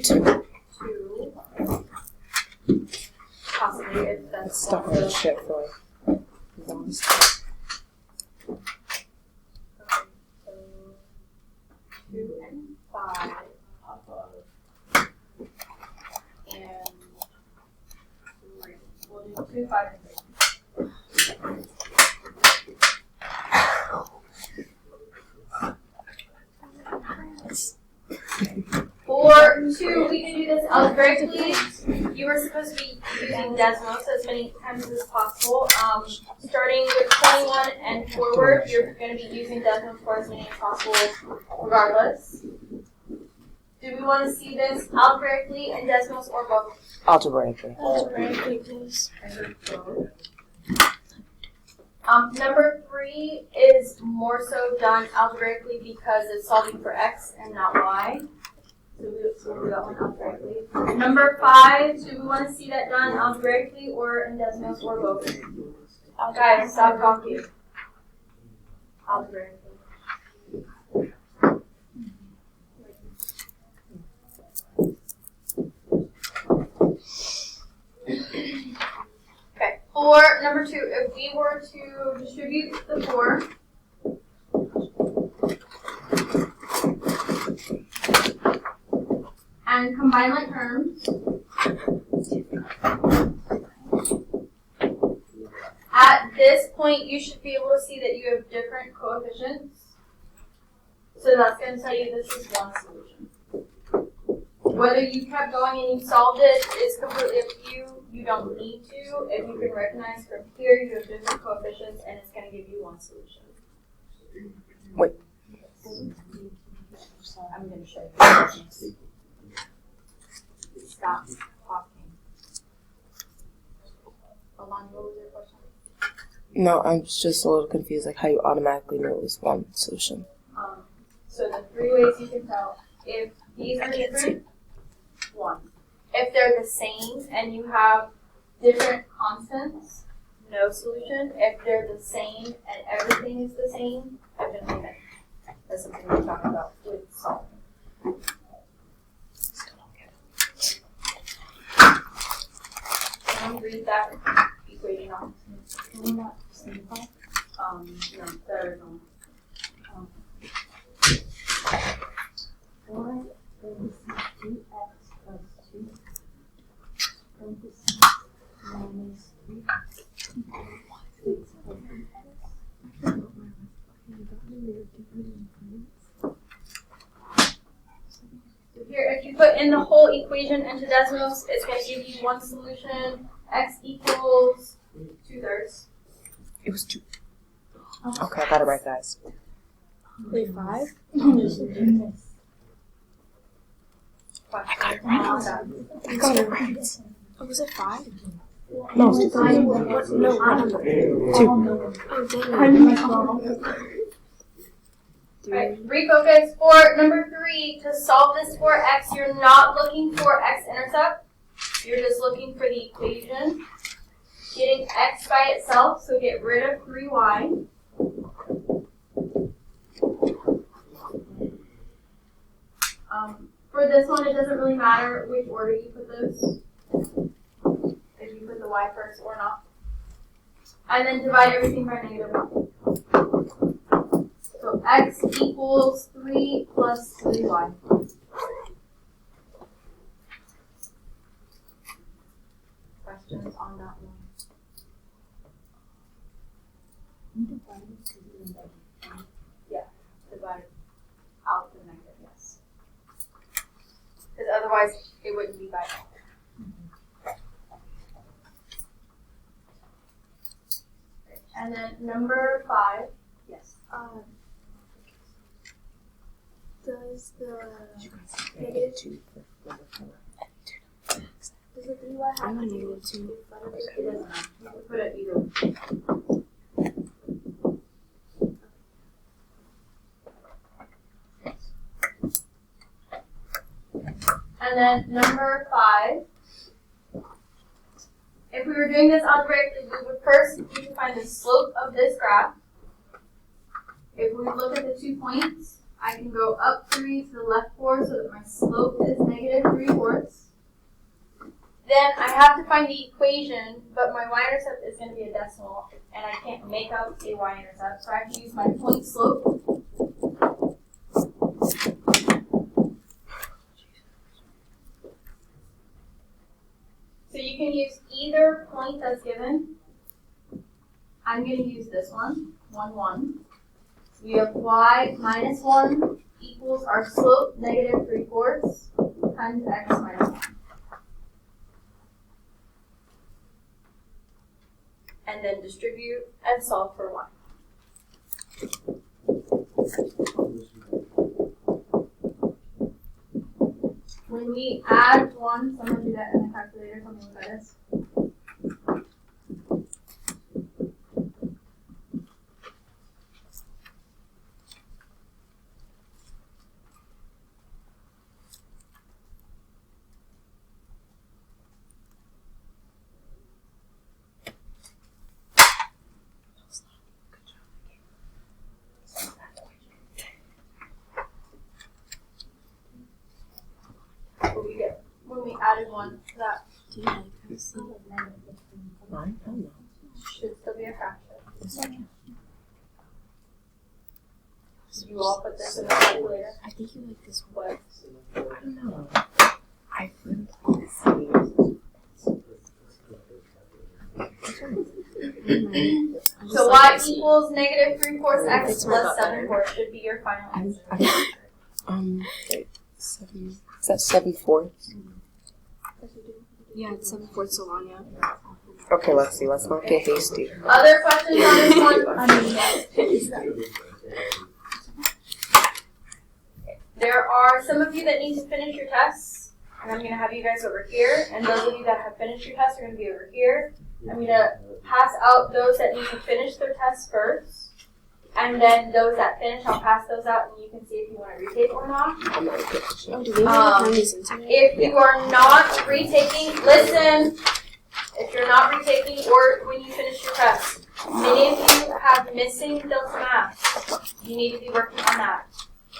2. Possibly if that's Stuck on also. the ship for like long time. Okay, so 2 and 5 off of, and 3. We'll do 2, 5, and 3. For 2, we can do this algebraically. You were supposed to be using Desmos as many times as possible. Starting with 21 and forward, you're going to be using Desmos for as many as possible regardless. Do we want to see this algebraically in Desmos or both? Algebraically. Algebraically, please. Number 3 is more so done algebraically because it's solving for x and not y. So we'll do that one algebraically. Number 5, do we want to see that done algebraically or in Desmos or both? Guys, stop talking. Algebraically. Okay, for number 2, if we were to distribute the 4, and combine like terms, at this point you should be able to see that you have different coefficients. So that's going to tell you this is one solution. Whether you kept going and you solved it is completely up to you. You don't need to. If you can recognize from here you have different coefficients and it's going to give you one solution. Wait. I'm going to show you. Stop talking. Alon, what was your question? No, I'm just a little confused, like how you automatically know it was one solution. So the 3 ways you can tell if these are different, 1. If they're the same and you have different constants, no solution. If they're the same and everything is the same, definitely no. That's something we talk about with solving. Can you read that equation off? Can we not simplify? No, there no. 4 is 2x plus 2 parentheses minus 3 6 over x. So here, if you put in the whole equation into Desmos, it's going to give you one solution. X equals 2/3. It was 2. Okay, I got it right, guys. Wait, 5? I got it right. Oh, was it 5? No, it's 2. No, what number? 2. Oh, Right, refocus. For number 3, to solve this for x, you're not looking for x-intercept. You're just looking for the equation. Getting x by itself, so get rid of 3y. For this one, it doesn't really matter which order you put those. If you put the y first or not. And then divide everything by -1. So x equals 3 plus 3y. Questions on that one? Yeah, divide out the negative, yes. Because otherwise it wouldn't be by And then number 5, yes. Does the negative does the 3y have a negative 2? It doesn't matter. You can put it either. And then number 5, if we were doing this algebraically, we would first need to find the slope of this graph. If we look at the 2 points, I can go up 3 to the left 4 so that my slope is negative 3/4. Then I have to find the equation, but my y-intercept is going to be a decimal, and I can't make up a y-intercept, so I have to use my point slope. So you can use either point that's given. I'm going to use this one, 1, 1. So we have y minus 1 equals our slope, negative 3/4, times x minus 1. And then distribute and solve for 1. When we add 1, someone do that in the calculator, tell me what that is. What we get when we added 1 to that Mine? I don't know. should still be a fraction. You all put this in the calculator. I think you like this What? one. I don't know. I really like this one. So y equals negative 3/4 x plus 7/4 should be your final answer. Wait, 7. Is that 7/4? Yeah, it's 7/4 so long, yeah. Okay, let's see. Let's not get hasty. Other questions on this one? There are some of you that need to finish your tests, and I'm going to have you guys over here, and those of you that have finished your tests are going to be over here. I'm going to pass out those that need to finish their tests first, and then those that finish, I'll pass those out, and you can see if you want to retake or not. I'm not good. Oh, do they have these into it? If you are not retaking, listen, if you're not retaking or when you finish your test, many of you have missing delta mass. You need to be working on that.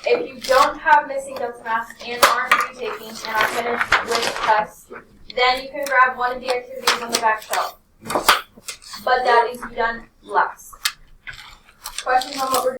If you don't have missing delta mass and aren't retaking and are finished with tests, then you can grab one of the activities on the back shelf. But that needs to be done last. Questions on what we're